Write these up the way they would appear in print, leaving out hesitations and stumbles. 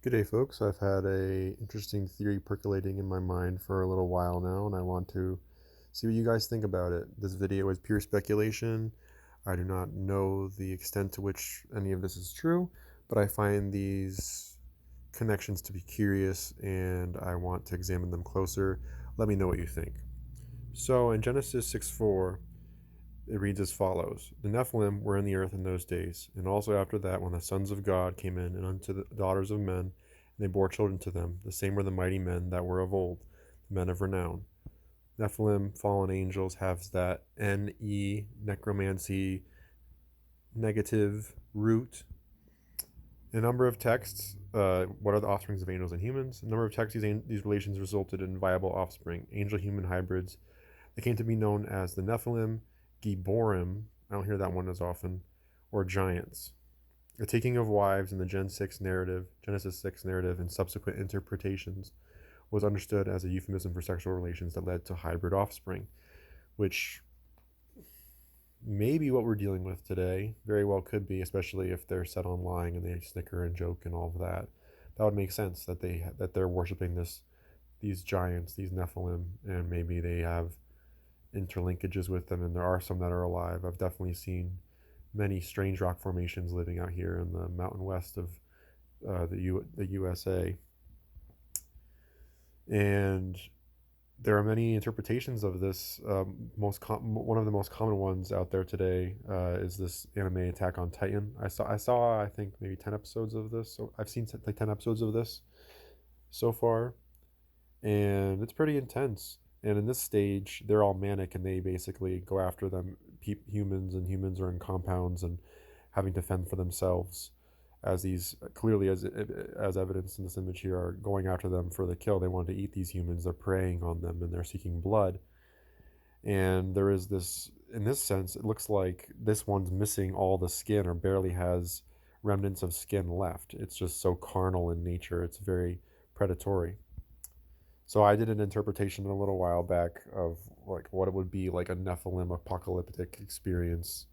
Good day, folks. I've had a interesting theory percolating in my mind for a little while now, and I want to see what you guys think about it. This video is pure speculation. I do not know the extent to which any of this is true, but I find these connections to be curious, and I want to examine them closer. Let me know what you think. So in Genesis 6:4, it reads as follows: The Nephilim were in the earth in those days, and also after that, when the sons of God came in and unto the daughters of men, and they bore children to them. The same were the mighty men that were of old, the men of renown. Nephilim, fallen angels, has that necromancy, negative root. A number of texts, what are the offsprings of angels and humans? A number of texts, these relations resulted in viable offspring, angel-human hybrids. They came to be known as the Nephilim, Giborim, I don't hear that one as often, or giants. The taking of wives in the Genesis 6 narrative, and subsequent interpretations was understood as a euphemism for sexual relations that led to hybrid offspring, which may be what we're dealing with today. Very well could be, especially if they're set on lying and they snicker and joke and all of that. That would make sense that they're worshiping these giants, these Nephilim, and maybe they have interlinkages with them, and there are some that are alive. I've definitely seen many strange rock formations living out here in the mountain west of the USA, and there are many interpretations of this. One of the most common ones out there today is this anime Attack on Titan. I think maybe 10 episodes of this. So I've seen like 10 episodes of this so far, and it's pretty intense. And in this stage, they're all manic, and they basically go after them humans, and humans are in compounds and having to fend for themselves. As these clearly, as evidenced in this image here, are going after them for the kill. They want to eat these humans. They're preying on them, and they're seeking blood. And there is this, in this sense, it looks like this one's missing all the skin, or barely has remnants of skin left. It's just so carnal in nature. It's very predatory. So I did an interpretation a little while back of like what it would be like a Nephilim apocalyptic experience.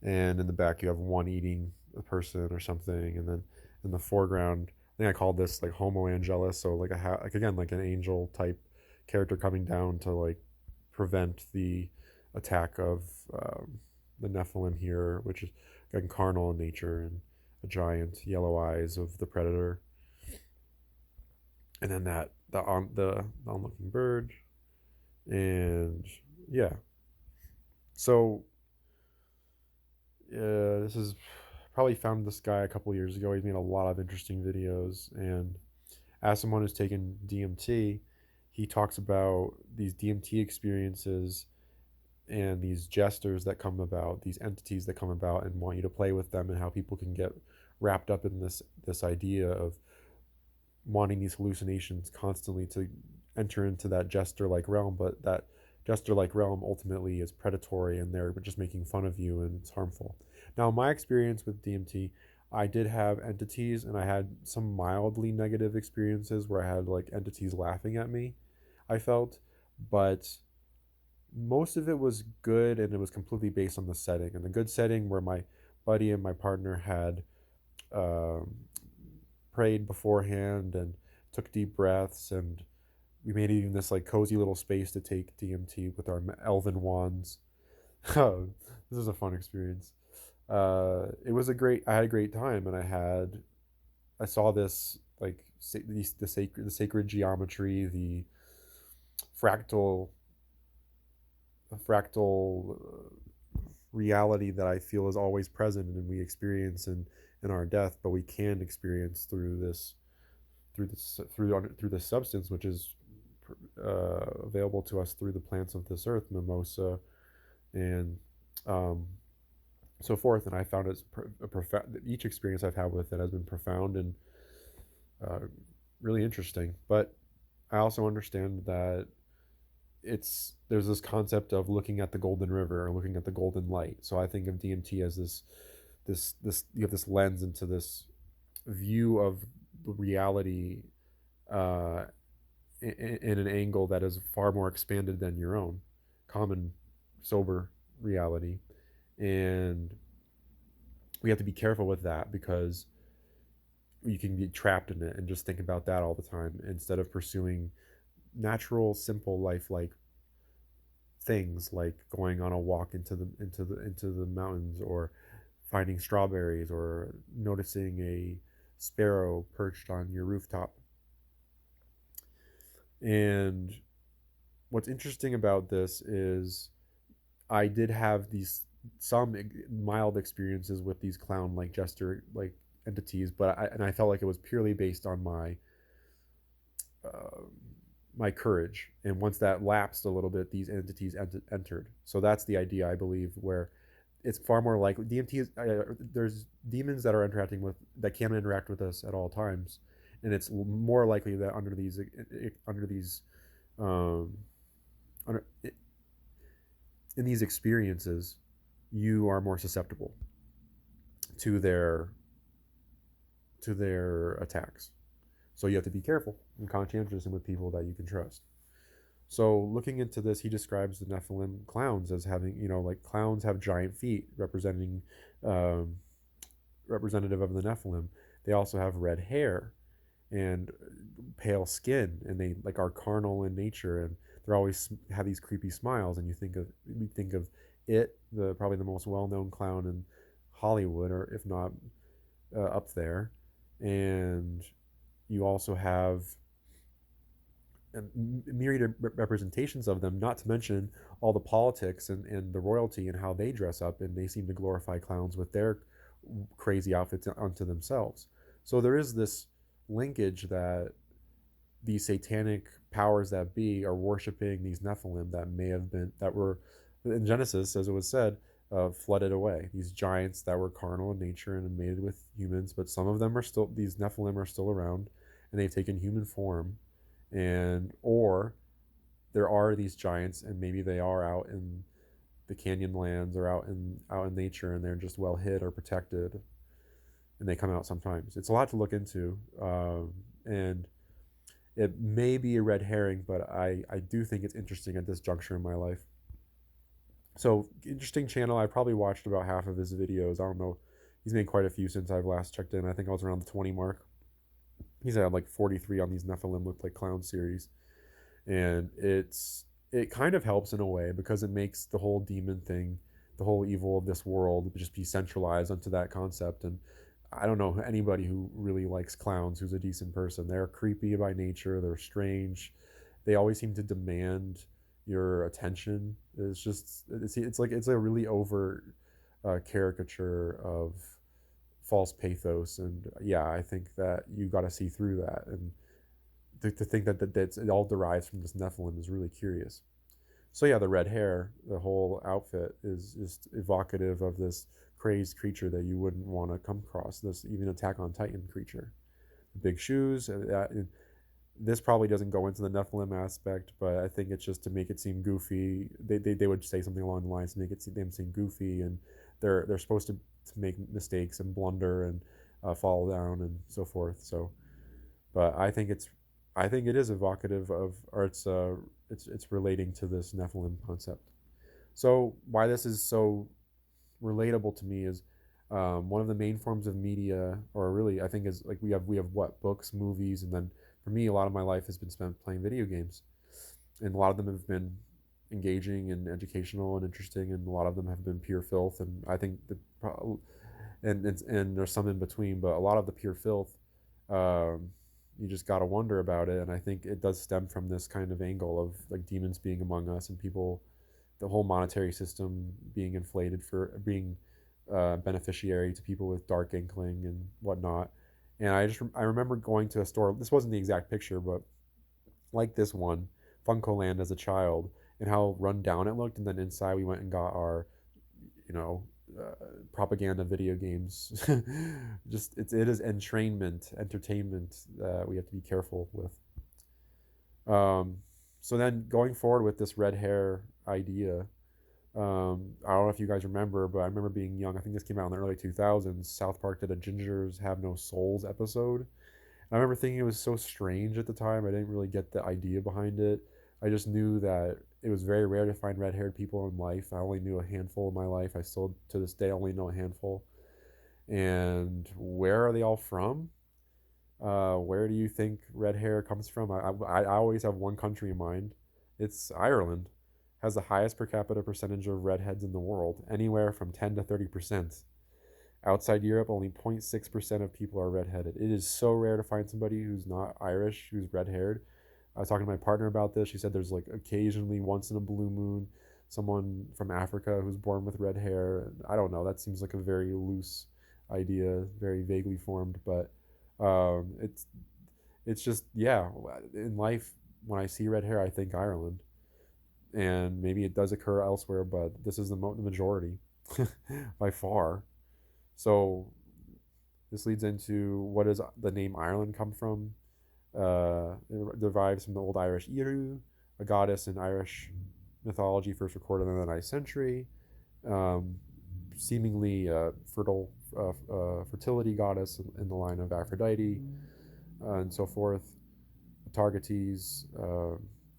And in the back you have one eating a person or something, and then in the foreground, I think I called this like Homo Angelus, so like like again like an angel type character coming down to like prevent the attack of the Nephilim here, which is again carnal in nature, and a giant yellow eyes of the predator, and then the onlooking bird, and yeah. So this is probably found this guy a couple years ago. He's made a lot of interesting videos, and as someone who's taken DMT, he talks about these DMT experiences and these jesters that come about, these entities that come about and want you to play with them, and how people can get wrapped up in this idea of wanting these hallucinations constantly to enter into that jester like realm, but that jester like realm ultimately is predatory, and they're just making fun of you, and it's harmful. Now, my experience with DMT, I did have entities, and I had some mildly negative experiences where I had like entities laughing at me, I felt, but most of it was good, and it was completely based on the setting. And the good setting where my buddy and my partner had um, prayed beforehand and took deep breaths, and we made even this like cozy little space to take DMT with our elven wands. This is a fun experience. It was a great. I had a great time, and I saw this like the sacred geometry, the fractal fractal reality that I feel is always present, and we experience in our death, but we can experience through this substance, which is available to us through the plants of this earth, mimosa, and um, so forth. And I found a profound. Each experience I've had with it has been profound and uh, really interesting. But I also understand that there's this concept of looking at the golden river or looking at the golden light. So I think of DMT as this you have this lens into this view of reality uh, in an angle that is far more expanded than your own common sober reality. And we have to be careful with that, because you can get trapped in it and just think about that all the time instead of pursuing natural, simple life like things like going on a walk into the mountains, or finding strawberries, or noticing a sparrow perched on your rooftop. And what's interesting about this is I did have these some mild experiences with these clown like jester like entities, but I felt like it was purely based on uh, my courage. And once that lapsed a little bit, these entities entered. So that's the idea, I believe, where it's far more likely DMT is there's demons that are interacting with that can interact with us at all times, and it's more likely that under these um, under, in these experiences, you are more susceptible to their attacks. So you have to be careful and conscientious and with people that you can trust. So looking into this, he describes the Nephilim clowns as having, like clowns have giant feet, um, representative of the Nephilim. They also have red hair and pale skin, and they like are carnal in nature, and they're always have these creepy smiles. And we think of it, the probably the most well-known clown in Hollywood, or if not up there. And you also have myriad representations of them, not to mention all the politics and the royalty and how they dress up, and they seem to glorify clowns with their crazy outfits unto themselves. So there is this linkage that these satanic powers that be are worshiping these Nephilim that were in Genesis, as it was said, flooded away. These giants that were carnal in nature and mated with humans, but some of them are still, these Nephilim are still around, and they've taken human form, and or there are these giants, and maybe they are out in the canyon lands or out in nature, and they're just well hid or protected, and they come out sometimes. It's a lot to look into, and it may be a red herring, but I do think it's interesting at this juncture in my life. So interesting channel. I probably watched about half of his videos. I don't know. He's made quite a few since I've last checked in. I think I was around the 20 mark. He's had like 43 on these Nephilim Look Like Clown series. And it kind of helps in a way, because it makes the whole demon thing, the whole evil of this world, just be centralized onto that concept. And I don't know anybody who really likes clowns who's a decent person. They're creepy by nature. They're strange. They always seem to demand your attention. It's a really overt caricature of false pathos. And yeah, I think that you got to see through that. And to think that it all derives from this Nephilim is really curious. So yeah, the red hair, the whole outfit is just evocative of this crazed creature that you wouldn't want to come across. This even Attack on Titan creature, the big shoes. This probably doesn't go into the Nephilim aspect, but I think it's just to make it seem goofy. They would say something along the lines to make them seem goofy, and they're supposed to make mistakes and blunder and fall down and so forth. So, but I think it is evocative of, or it's relating to this Nephilim concept. So why this is so relatable to me is one of the main forms of media, or really I think is like we have what, books, movies, and then for me a lot of my life has been spent playing video games, and a lot of them have been engaging and educational and interesting, and a lot of them have been pure filth. And I think and there's some in between, but a lot of the pure filth, um, you just got to wonder about it. And I think it does stem from this kind of angle of like demons being among us, and people, the whole monetary system being inflated for being beneficiary to people with dark inkling and whatnot. And I remember going to a store. This wasn't the exact picture, but like this one, Funko Land, as a child, and how run down it looked. And then inside we went and got our, you know, propaganda video games. Just it is entertainment that we have to be careful with. Um, so then going forward with this red hair idea, I don't know if you guys remember, but I remember being young. I think this came out in the early 2000s. South Park did a Gingers Have No Souls episode. I remember thinking it was so strange at the time. I didn't really get the idea behind it. I just knew that it was very rare to find red-haired people in life. I only knew a handful in my life. I still, to this day, only know a handful. And where are they all from? Where do you think red hair comes from? I always have one country in mind. It's Ireland. Has the highest per capita percentage of redheads in the world, anywhere from 10 to 30%. Outside Europe, only 0.6% of people are redheaded. It is so rare to find somebody who's not Irish who's red haired. I was talking to my partner about this. She said there's like occasionally, once in a blue moon, someone from Africa who's born with red hair. I don't know. That seems like a very loose idea, very vaguely formed, but it's just, yeah. In life, when I see red hair, I think Ireland, and maybe it does occur elsewhere, but this is the majority by far. So this leads into, what does the name Ireland come from? It derives from the Old Irish Iru, a goddess in Irish mythology first recorded in the 9th century, um, seemingly fertility goddess in the line of Aphrodite, and so forth. Targetes,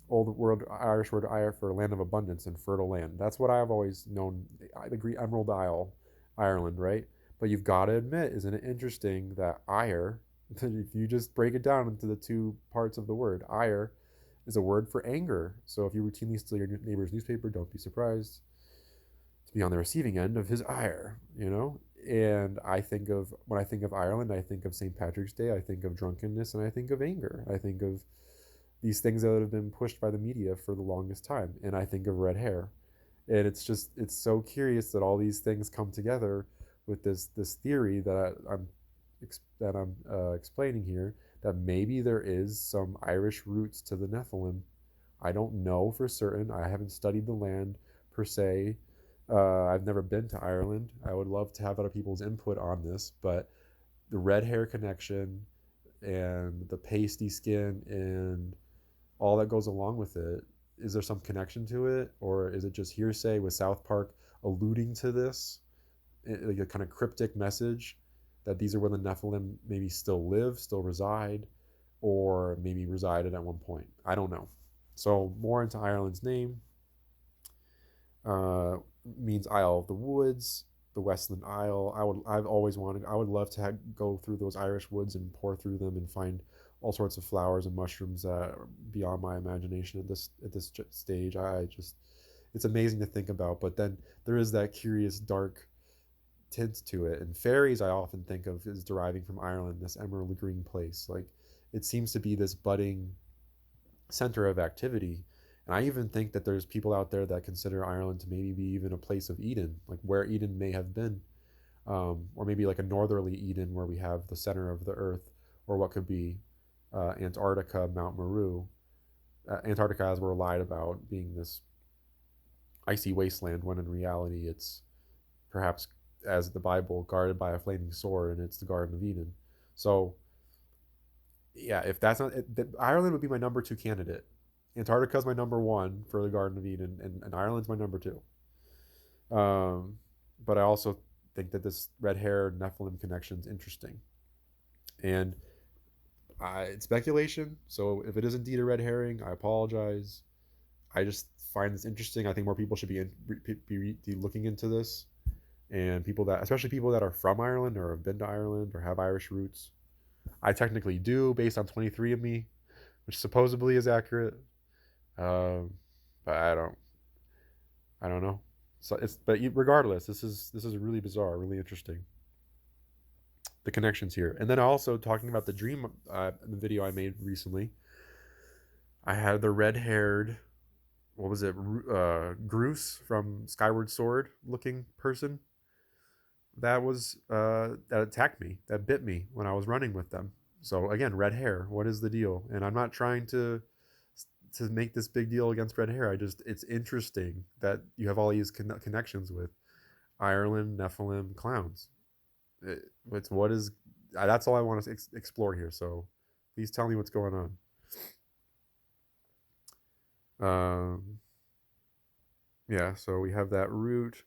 old word Irish word Ire for land of abundance and fertile land. That's what I've always known. The Greek Emerald Isle, Ireland, right? But you've got to admit, isn't it interesting that ire, if you just break it down into the two parts of the word, ire is a word for anger. So if you routinely steal your neighbor's newspaper, don't be surprised to be on the receiving end of his ire, you know? And when I think of Ireland, I think of St. Patrick's Day, I think of drunkenness, and I think of anger. I think of these things that have been pushed by the media for the longest time. And I think of red hair. And it's so curious that all these things come together with this theory that I'm explaining here, that maybe there is some Irish roots to the Nephilim. I don't know for certain. I haven't studied the land per se. I've never been to Ireland. I would love to have other people's input on this, but the red hair connection and the pasty skin and all that goes along with it, is there some connection to it, or is it just hearsay with South Park alluding to this, like a kind of cryptic message that these are where the Nephilim maybe still live, still reside, or maybe resided at one point? I don't know. So more into Ireland's name. uh, Means Isle of the Woods, the Westland Isle. I would love to go through those Irish woods and pour through them and find all sorts of flowers and mushrooms that are beyond my imagination at this stage. I just, it's amazing to think about. But then there is that curious dark tint to it. And fairies, I often think of as deriving from Ireland, this emerald green place. Like, it seems to be this budding center of activity. And I even think that there's people out there that consider Ireland to maybe be even a place of Eden, like where Eden may have been, or maybe like a northerly Eden where we have the center of the earth, or what could be Antarctica, Mount Meru. Antarctica, as we're lied about, being this icy wasteland, when in reality it's perhaps, as the Bible, guarded by a flaming sword, and it's the Garden of Eden. So yeah, if that's not it, Ireland would be my number two candidate. Antarctica is my number one for the Garden of Eden, and Ireland's my number two. Um, but I also think that this red hair Nephilim connection is interesting, and it's speculation. So if it is indeed a red herring, I apologize. I just find this interesting. I think more people should be looking into this, and especially people that are from Ireland or have been to Ireland or have Irish roots. I technically do, based on 23andMe, which supposedly is accurate. Um, but I don't know. So but regardless, this is really bizarre, really interesting. The connections here, and then also talking about the dream, the video I made recently. I had the red-haired, what was it, Groose from Skyward Sword looking person that attacked me, that bit me when I was running with them. So again, red hair. What is the deal? And I'm not trying to make this big deal against red hair. It's interesting that you have all these connections with Ireland, Nephilim, clowns. It's what is That's all I want to explore here. So please tell me what's going on. Yeah, so we have that root,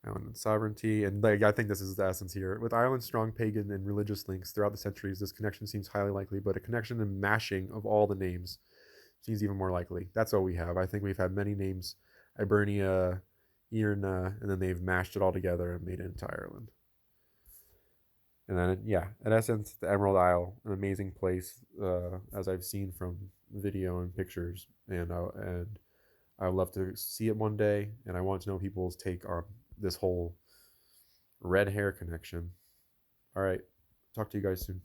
Ireland sovereignty, and like, I think this is the essence here. With Ireland's strong pagan and religious links throughout the centuries, this connection seems highly likely, but a connection and mashing of all the names seems even more likely. That's what we have. I think we've had many names, Ibernia, Irna, and then they've mashed it all together and made it into Ireland. And then, yeah, in essence, the Emerald Isle, an amazing place, as I've seen from video and pictures, and I would love to see it one day, and I want to know people's take on this whole red hair connection. All right, talk to you guys soon.